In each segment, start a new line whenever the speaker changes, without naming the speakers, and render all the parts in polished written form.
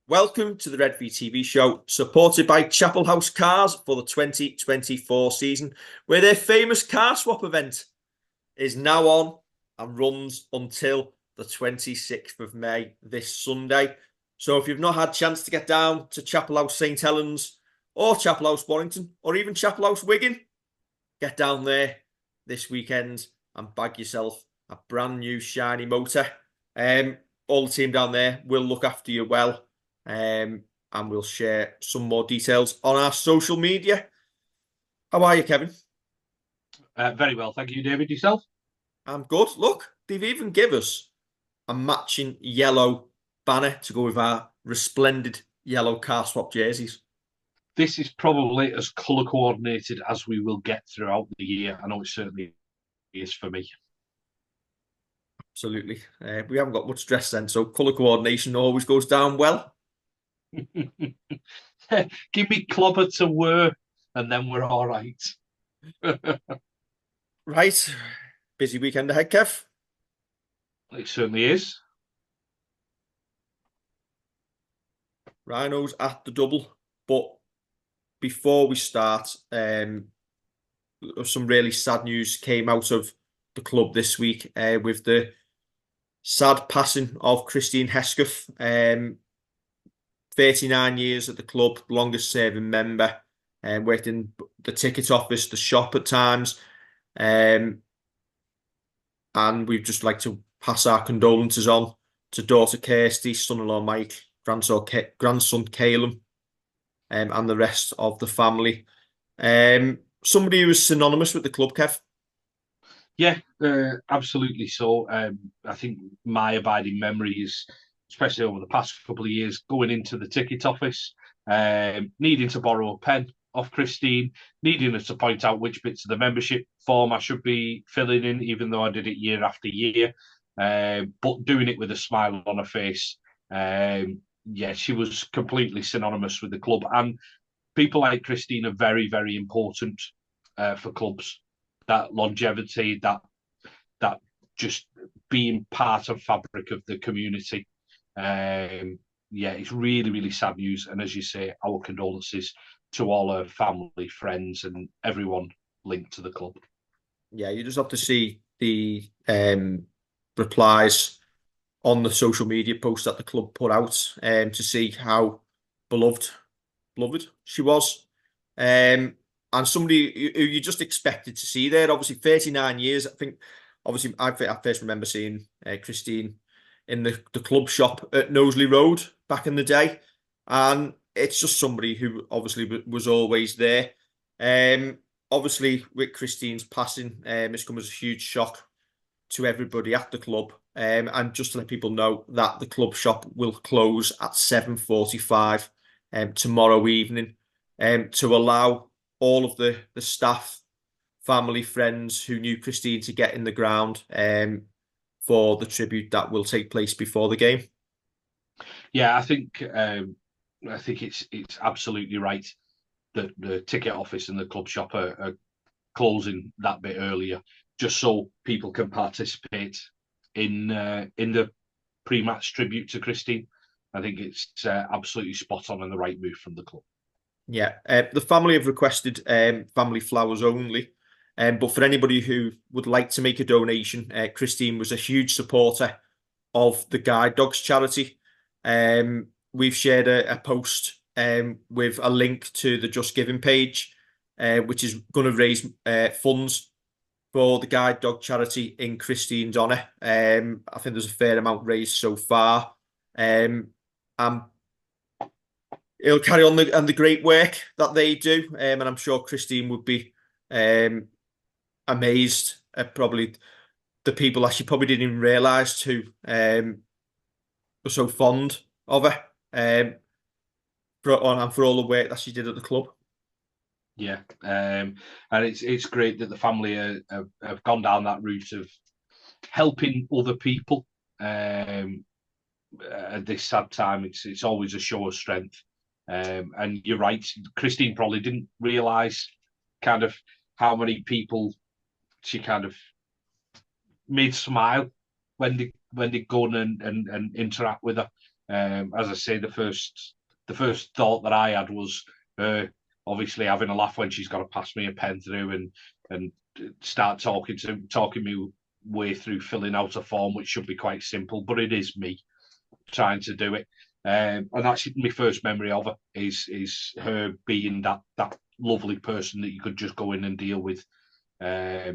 Welcome to the Redvee TV show, supported by Chapel House Cars for the 2024 season, where their famous car swap event is now on and runs until the 26th of May, this Sunday. So if you've not had a chance to get down to Chapel House St Helens or Chapel House Warrington or even Chapel House Wigan, get down there this weekend and bag yourself a brand new shiny motor. All the team down there will look after you well. And we'll share some more details on our social media. How are you, Kevin?
Very well, thank you, David. Yourself?
I'm good. Look, they've even given us a matching yellow banner to go with our resplendent yellow car swap jerseys.
This is probably as colour coordinated as we will get throughout the year. I know it certainly is for me.
Absolutely. We haven't got much dress then, so colour coordination always goes down well.
Give me clobber to wear, and then we're all right.
Right. Busy weekend ahead, Kev.
It certainly is.
Rhinos at the double. But before we start, some really sad news came out of the club this week with the sad passing of Christine Hesketh. 39 years at the club, longest serving member, and worked in the ticket office, the shop at times. And we'd just like to pass our condolences on to daughter Kirsty, son-in-law Mike, grandson Caleb, and the rest of the family. Somebody who was synonymous with the club, Kev.
Yeah, absolutely. So I think my abiding memory is, especially over the past couple of years, going into the ticket office, needing to borrow a pen off Christine, needing her to point out which bits of the membership form I should be filling in, even though I did it year after year, but doing it with a smile on her face. Yeah, she was completely synonymous with the club. And people like Christine are very, very important for clubs. That longevity, that just being part of fabric of the community. Yeah, it's really, really sad news. And as you say, our condolences to all her family, friends, and everyone linked to the club.
Yeah, you just have to see the replies on the social media post that the club put out to see how beloved she was. And somebody who you just expected to see there. Obviously, 39 years. I think, obviously, I first remember seeing Christine in the club shop at Knowsley Road back in the day. And it's just somebody who obviously was always there. Obviously, with Christine's passing, it's come as a huge shock to everybody at the club. And just to let people know that the club shop will close at 7:45 tomorrow evening to allow all of the staff, family, friends who knew Christine to get in the ground for the tribute that will take place before the game.
Yeah, I think it's absolutely right that the ticket office and the club shop are closing that bit earlier, just so people can participate in the pre-match tribute to Christine. I think it's absolutely spot on and the right move from the club.
Yeah, the family have requested family flowers only. But for anybody who would like to make a donation, Christine was a huge supporter of the Guide Dogs charity. We've shared a post with a link to the Just Giving page, which is going to raise funds for the Guide Dog charity in Christine's honour. I think there's a fair amount raised so far. And it'll carry on the great work that they do. And I'm sure Christine would be amazed at probably the people that she probably didn't even realise who were so fond of her for all the work that she did at the club.
Yeah, and it's great that the family have gone down that route of helping other people at this sad time. It's always a show of strength. And you're right, Christine probably didn't realise kind of how many people she kind of made smile when they go and interact with her. As I say, the first thought that I had was obviously having a laugh when she's got to pass me a pen through and start talking me way through filling out a form, which should be quite simple, but it is me trying to do it. And that's my first memory of her is her being that lovely person that you could just go in and deal with. Yeah,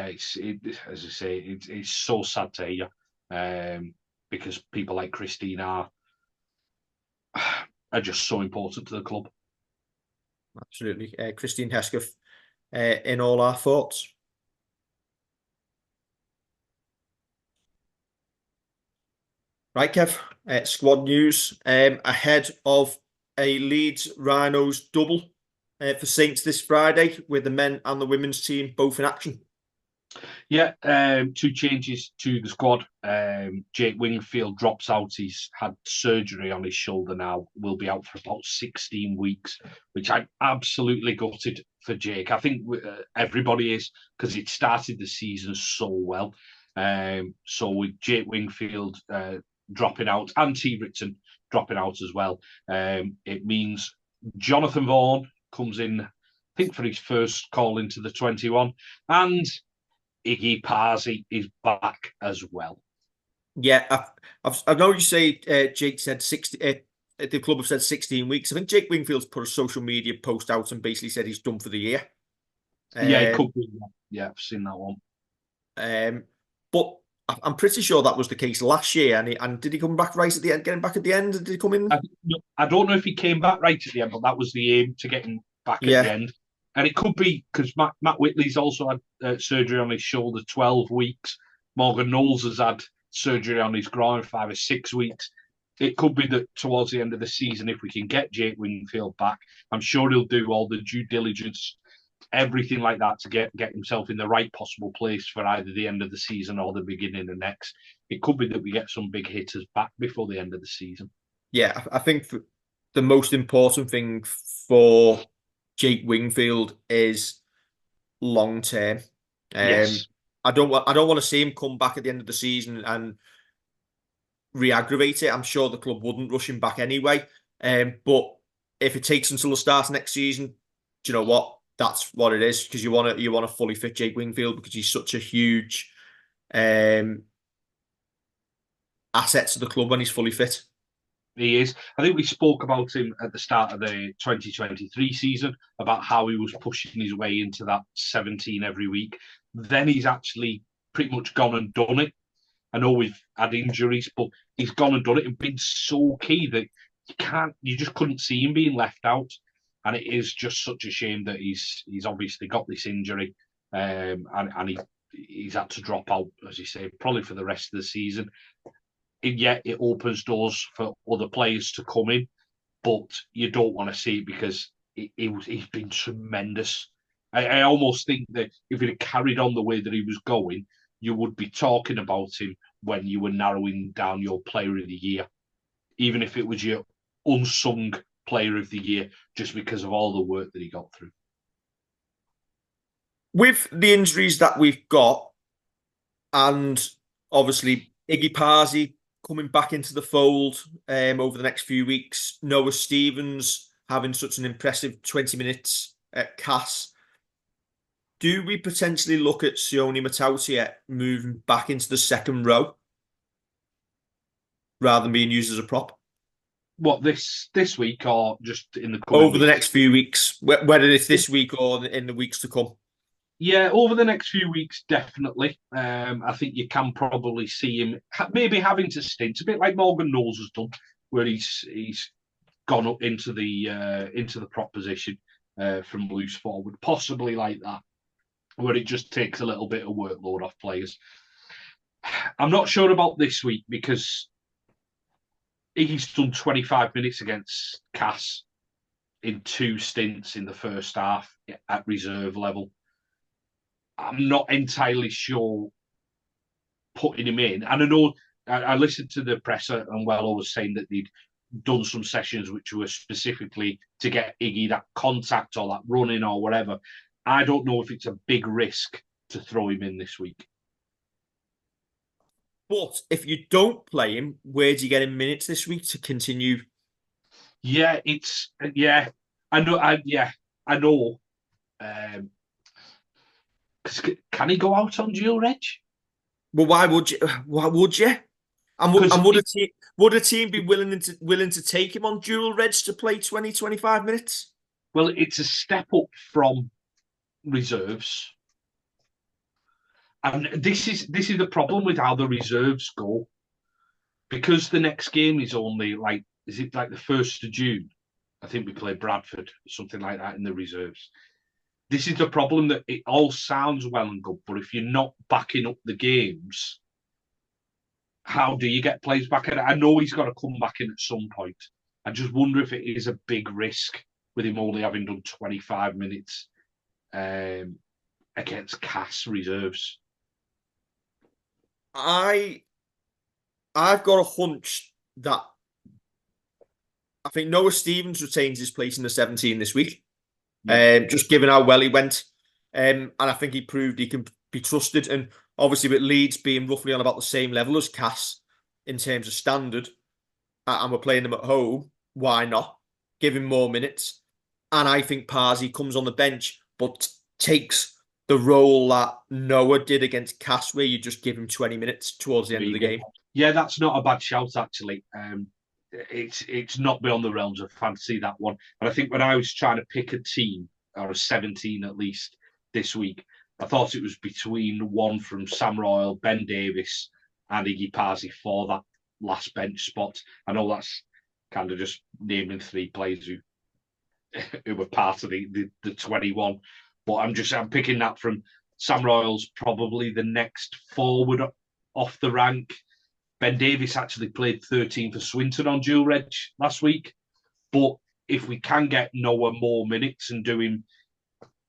as I say, it's so sad to hear because people like Christine are just so important to the club.
Absolutely. Christine Hesketh, in all our thoughts. Right, Kev, squad news ahead of a Leeds Rhinos double for Saints this Friday with the men and the women's team both in action.
Yeah, two changes to the squad. Jake Wingfield drops out. He's had surgery on his shoulder now. Will be out for about 16 weeks, which I'm absolutely gutted for Jake. I think everybody is because it started the season so well. So with Jake Wingfield dropping out and T. Ritson dropping out as well, it means Jonathan Vaughan comes in, I think, for his first call into the 21, and Iggy Parsi is back as well.
Yeah, I know you say Jake said 60. The club have said 16 weeks. I think Jake Wingfield's put a social media post out and basically said he's done for the year.
Yeah, it could be. Yeah, I've seen that one.
But I'm pretty sure that was the case last year. And did he come back right at the end? Getting back at the end? Did he come in?
I don't know if he came back right at the end, but that was the aim, to get him back at the end. And it could be because Matt Whitley's also had surgery on his shoulder 12 weeks. Morgan Knowles has had surgery on his groin 5 or 6 weeks. It could be that towards the end of the season, if we can get Jake Wingfield back, I'm sure he'll do all the due diligence, everything like that, to get himself in the right possible place for either the end of the season or the beginning of next. It could be that we get some big hitters back before the end of the season.
Yeah, I think the most important thing for Jake Wingfield is long term.
Yes.
I don't want to see him come back at the end of the season and re-aggravate it. I'm sure the club wouldn't rush him back anyway. But if it takes until the start of next season, do you know what? That's what it is, because you want to fully fit Jake Wingfield because he's such a huge asset to the club when he's fully fit.
He is. I think we spoke about him at the start of the 2023 season about how he was pushing his way into that 17 every week. Then he's actually pretty much gone and done it. I know we've had injuries, but he's gone and done it and been so key that you just couldn't see him being left out. And it is just such a shame that he's obviously got this injury, and he's had to drop out, as you say, probably for the rest of the season. And yet it opens doors for other players to come in, but you don't want to see it because he's been tremendous. I almost think that if he'd carried on the way that he was going, you would be talking about him when you were narrowing down your player of the year, even if it was your unsung player of the year, just because of all the work that he got through.
With the injuries that we've got, and obviously Iggy Parsi coming back into the fold over the next few weeks, Noah Stevens having such an impressive 20 minutes at Cass, do we potentially look at Sione Matautia moving back into the second row rather than being used as a prop?
What, this week or just in the coming
over the
weeks?
next few weeks, whether it's this week or in the weeks to come?
Yeah, over the next few weeks, definitely. I think you can probably see him maybe having to stint, a bit like Morgan Knowles has done, where he's gone up into the prop position from loose forward, possibly like that, where it just takes a little bit of workload off players. I'm not sure about this week because he's done 25 minutes against Cass in 2 stints in the first half at reserve level. I'm not entirely sure putting him in. And I know I listened to the presser and Wello was saying that they'd done some sessions which were specifically to get Iggy that contact or that running or whatever. I don't know if it's a big risk to throw him in this week.
But if you don't play him, where do you get him minutes this week to continue?
Yeah, I know. I know. 'Cause can he go out on dual reg?
Well, why would you? Why would you? And,
Because
would a team be willing to take him on dual reds to play 20, 25 minutes?
well, it's a step up from reserves, and this is the problem with how the reserves go. Because the next game is only like, is it like the 1st of June? I think we play Bradford, something like that in the reserves. This is the problem, that it all sounds well and good, but if you're not backing up the games, how do you get players back in? I know he's got to come back in at some point. I just wonder if it is a big risk with him only having done 25 minutes against Cass reserves.
I've got a hunch that I think Noah Stevens retains his place in the 17 this week. Just given how well he went. And I think he proved he can be trusted. And obviously with Leeds being roughly on about the same level as Cass in terms of standard, and we're playing them at home, why not? Give him more minutes. And I think Parsi comes on the bench, but takes the role that Noah did against Cass, where you just give him 20 minutes towards the end of the game.
Yeah, that's not a bad shout, actually. It's not beyond the realms of fantasy, that one. And I think when I was trying to pick a team, or a 17 at least, this week, I thought it was between one from Sam Royal, Ben Davis, and Iggy Parsi for that last bench spot. I know that's kind of just naming 3 players who were part of the 21, but I'm picking that from Sam Royal's probably the next forward off the rank. Ben Davis actually played 13 for Swinton on dual reg last week. But if we can get Noah more minutes and do him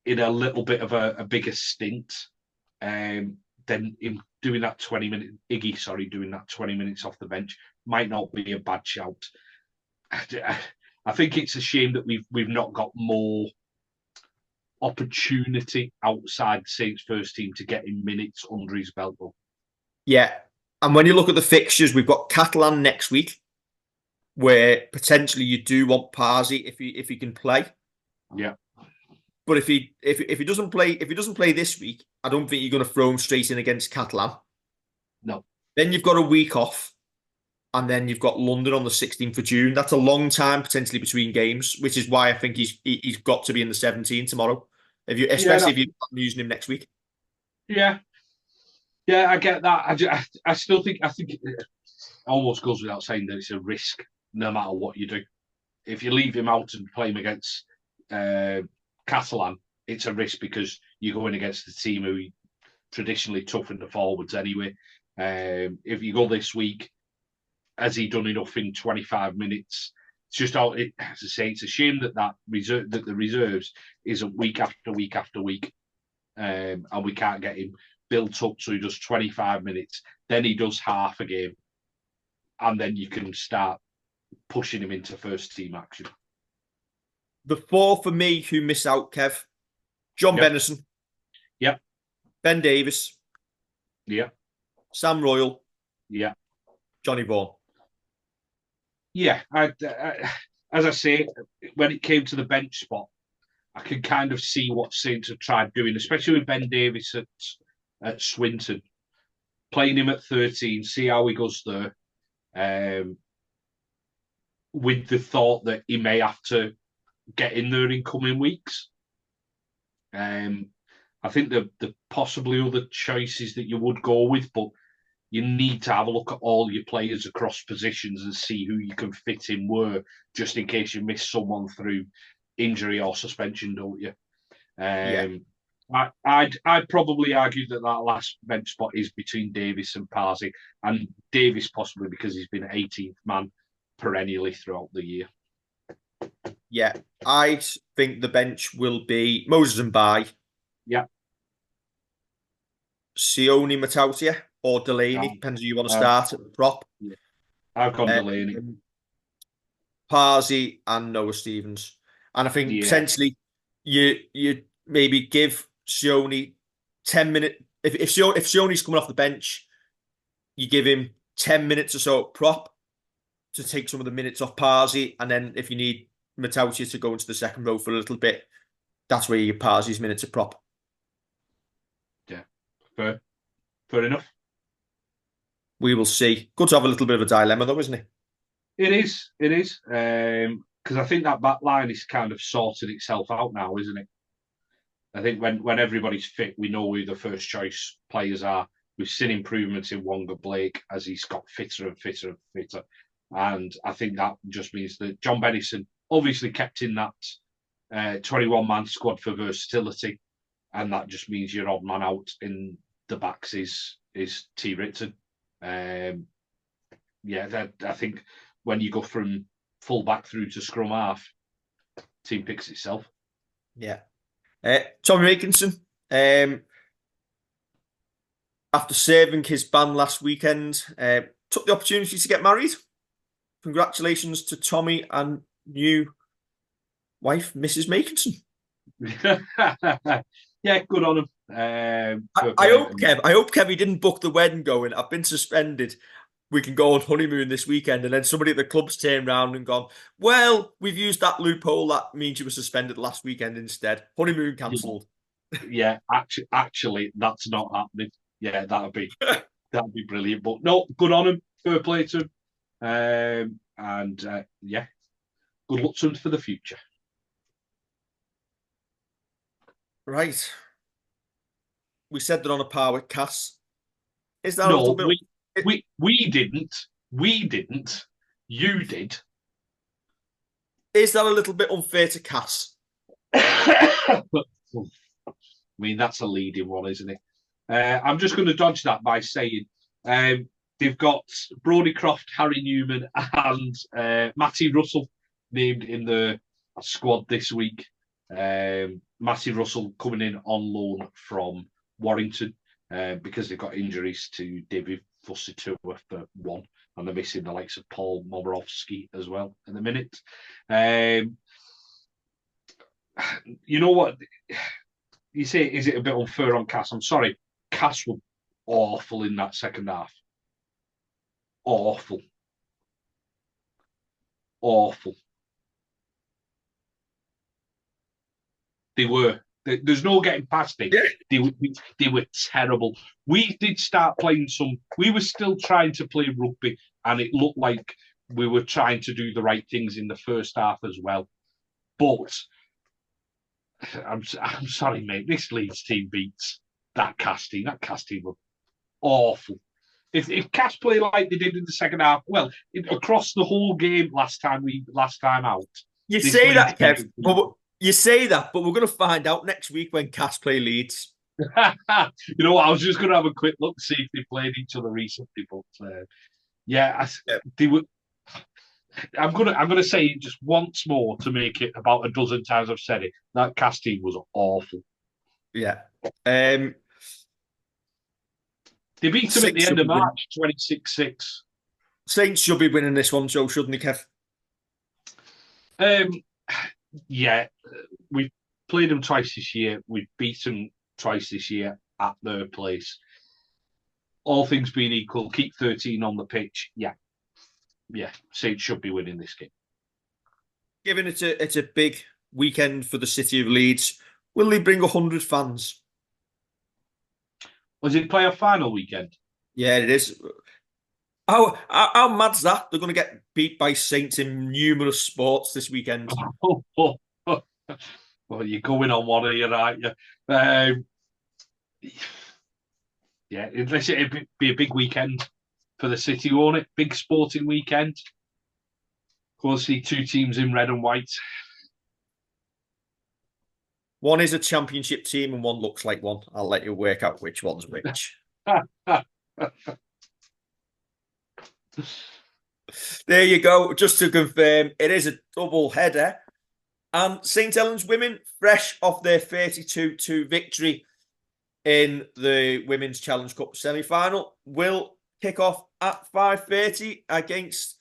in a little bit of a bigger stint, then him doing that 20 minute doing that 20 minutes off the bench might not be a bad shout. I think it's a shame that we've not got more opportunity outside Saints first team to get him minutes under his belt, though.
Yeah. And when you look at the fixtures, we've got Catalan next week, where potentially you do want Parsi if he can play.
Yeah.
But if he doesn't play this week, I don't think you're going to throw him straight in against Catalan.
No.
Then you've got a week off, and then you've got London on the 16th of June. That's a long time potentially between games, which is why I think he's got to be in the 17 tomorrow. Especially if you're using him next week.
Yeah. Yeah, I get that. I still think it almost goes without saying that it's a risk no matter what you do. If you leave him out and play him against Catalan, it's a risk because you're going against the team who traditionally toughen the forwards anyway. If you go this week, has he done enough in 25 minutes? It's just as I say, it's a shame that the reserves isn't week after week after week, and we can't get him built up so he does 25 minutes, then he does half a game, and then you can start pushing him into first team action.
The 4 for me who miss out, Kev: John Bennison.
Yep.
Ben Davis.
Yeah.
Sam Royal.
Yeah.
Johnny Vaughan.
Yeah. As I say, when it came to the bench spot, I could kind of see what Saints have tried doing, especially with Ben Davis at Swinton, playing him at 13, see how he goes there, with the thought that he may have to get in there in coming weeks. I think the possibly other choices that you would go with, but you need to have a look at all your players across positions and see who you can fit in where, just in case you miss someone through injury or suspension, don't you? I'd probably argue that last bench spot is between Davis and Parsi, and Davis possibly because he's been 18th man perennially throughout the year.
Yeah, I think the bench will be Moses and Bai.
Yeah.
Sione Matautia or Delaney, depends who you want to start at the prop.
Yeah. I've gone Delaney.
Parsi and Noah Stevens. And I think potentially you maybe give Sione 10 minutes. If Sione's coming off the bench, you give him 10 minutes or so at prop to take some of the minutes off Parsi, and then if you need Matautia to go into the second row for a little bit, that's where you get Parsi's minutes at prop.
Yeah, fair enough.
We will see. Good to have a little bit of a dilemma, though, isn't it?
It is. Because I think that back line is kind of sorted itself out now, isn't it? I think when everybody's fit, we know who the first choice players are. We've seen improvements in Wonga Blake as he's got fitter and fitter and fitter. And I think that just means that John Bennison obviously kept in that 21-man squad for versatility. And that just means your odd man out in the backs is T. Ritton. I think when you go from full back through to scrum half, team picks itself.
Yeah. Tommy Makinson, after serving his ban last weekend, took the opportunity to get married. Congratulations to Tommy and new wife, Mrs. Makinson.
Yeah, good on him.
I hope Kev, he didn't book the wedding going. I've been suspended. We can go on honeymoon this weekend. And then somebody at the club's turned around and gone, well, we've used that loophole. That means you were suspended last weekend instead. Honeymoon cancelled.
Yeah, actually, that's not happening. Yeah, that'd be brilliant. But no, good on him. Fair play to him. Yeah, good luck to him for the future.
Right. We said they're on a par with Cass. Is that
no,
a little bit...
we didn't. We didn't. You did.
Is that a little bit unfair to Cass?
I mean, that's a leading one, isn't it? I'm just going to dodge that by saying they've got Brodie Croft, Harry Newman, and Matty Russell named in the squad this week. Matty Russell coming in on loan from Warrington because they've got injuries to David Fussitua for one, and they're missing the likes of Paul Moborowski as well in a minute. You know what? You say, is it a bit unfair on Cass? I'm sorry. Cass were awful in that second half. Awful. They were. There's no getting past it. Yeah. They were terrible. We did start playing we were still trying to play rugby, and it looked like we were trying to do the right things in the first half as well. But I'm sorry, mate. This Leeds team beats that Cass team. That Cass team were awful. If Cass play like they did in the second half, well, across the whole game last time out.
You say that, Kev, but you say that, but we're going to find out next week when Cass play Leeds.
You know what? I was just going to have a quick look to see if they played each other recently, but they were. I'm gonna say it just once more to make it about a dozen times I've said it. That Cass team was awful.
Yeah.
They beat them at the end of March, 26-6.
Saints should be winning this one, Joe, shouldn't they,
Kev? Yeah. We've played them twice this year. We've beaten them twice this year at their place. All things being equal, keep 13 on the pitch. Yeah, Saints should be winning this game.
Given it's a big weekend for the city of Leeds, will they bring 100 fans?
Was it playoff final weekend?
Yeah, it is. How mad's that? They're going to get beat by Saints in numerous sports this weekend.
Well, you're going on one of you, aren't you? Yeah, it'd be a big weekend for the city, won't it? Big sporting weekend. Go and see two teams in red and white.
One is a championship team and one looks like one. I'll let you work out which one's which. There you go. Just to confirm, it is a double header. And St. Helens women, fresh off their 32-2 victory in the Women's Challenge Cup semi-final, will kick off at 5:30 against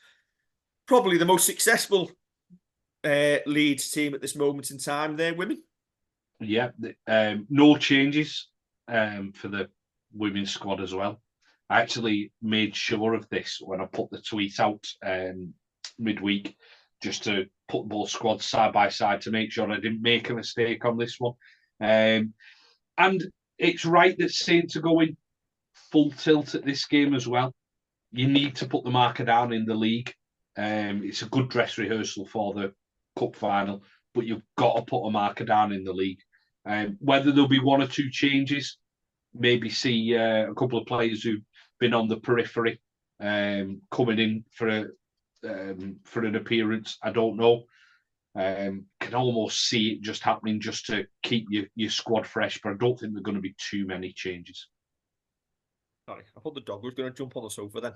probably the most successful Leeds team at this moment in time. They're women.
Yeah, no changes for the women's squad as well. I actually made sure of this when I put the tweet out midweek, just to put both squads side by side to make sure I didn't make a mistake on this one. And it's right that Saints are going full tilt at this game as well. You need to put the marker down in the league. It's a good dress rehearsal for the cup final, but you've got to put a marker down in the league. Whether there'll be one or two changes, maybe see a couple of players who've been on the periphery coming in for an appearance. I don't know. Can almost see it just happening just to keep your squad fresh, but I don't think there are going to be too many changes.
Sorry, I thought the dog was going to jump on the sofa then.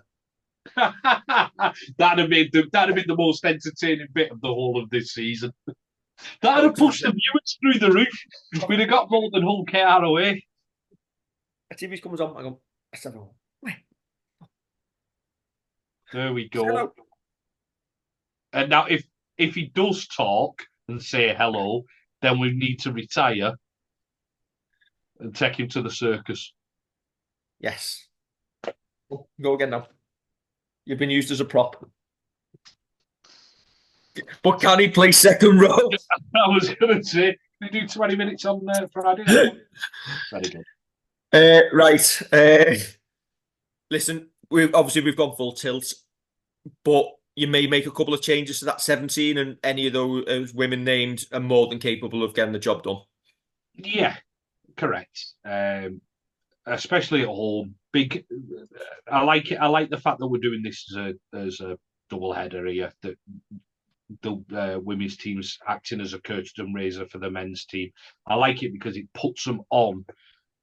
that'd have been the most entertaining bit of the whole of this season. That'd have pushed the viewers through the roof. We'd have got more than Hull KROA.
A TV comes on, I go, I said, oh, wait.
There we go. And now, if he does talk and say hello, then we need to retire and take him to the circus.
Yes. Go again now. You've been used as a prop. But can he play second row?
I was going to say, can he do 20 minutes on Friday? Very
good. Right. Listen, we've gone full tilt, but you may make a couple of changes to that 17, and any of those women named are more than capable of getting the job done.
Yeah, correct. Especially at home. I like it. I like the fact that we're doing this as a double header here. That the women's team's acting as a curtain raiser for the men's team. I like it because it puts them on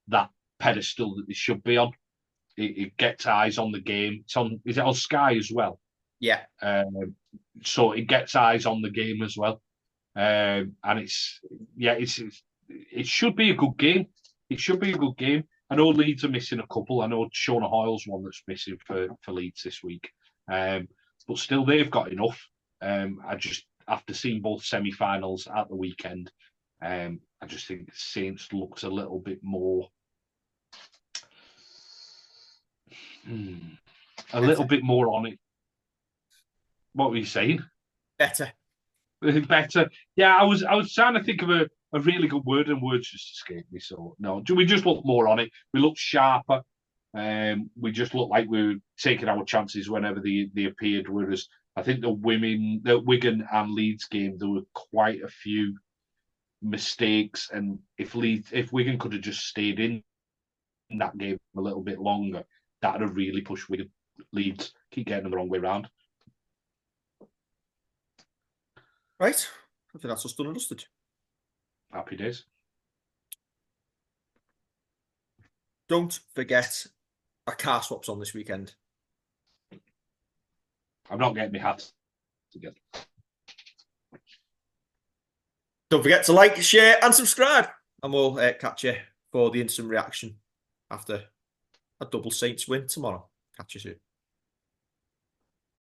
that pedestal that they should be on. It gets eyes on the game. Is it on Sky as well?
Yeah.
So it gets eyes on the game as well. And it should be a good game. It should be a good game. I know Leeds are missing a couple. I know Shona Hoyle's one that's missing for Leeds this week. But still, they've got enough. I just, after seeing both semi-finals at the weekend, I just think Saints looked a little bit more... a little bit more on it. What were you saying?
Better.
Better. Yeah, I was trying to think of a really good word, and words just escaped me. So no, we just look more on it. We look sharper. We just look like we were taking our chances whenever they appeared. Whereas I think the Wigan and Leeds game, there were quite a few mistakes, and if Wigan could have just stayed in that game a little bit longer, that would have really pushed Wigan. Leeds keep getting them the wrong way round.
Right. I think that's us done and dusted.
Happy days.
Don't forget our car swaps on this weekend.
I'm not getting my hat together.
Don't forget to like, share and subscribe. And we'll catch you for the instant reaction after a double Saints win tomorrow. Catch you soon.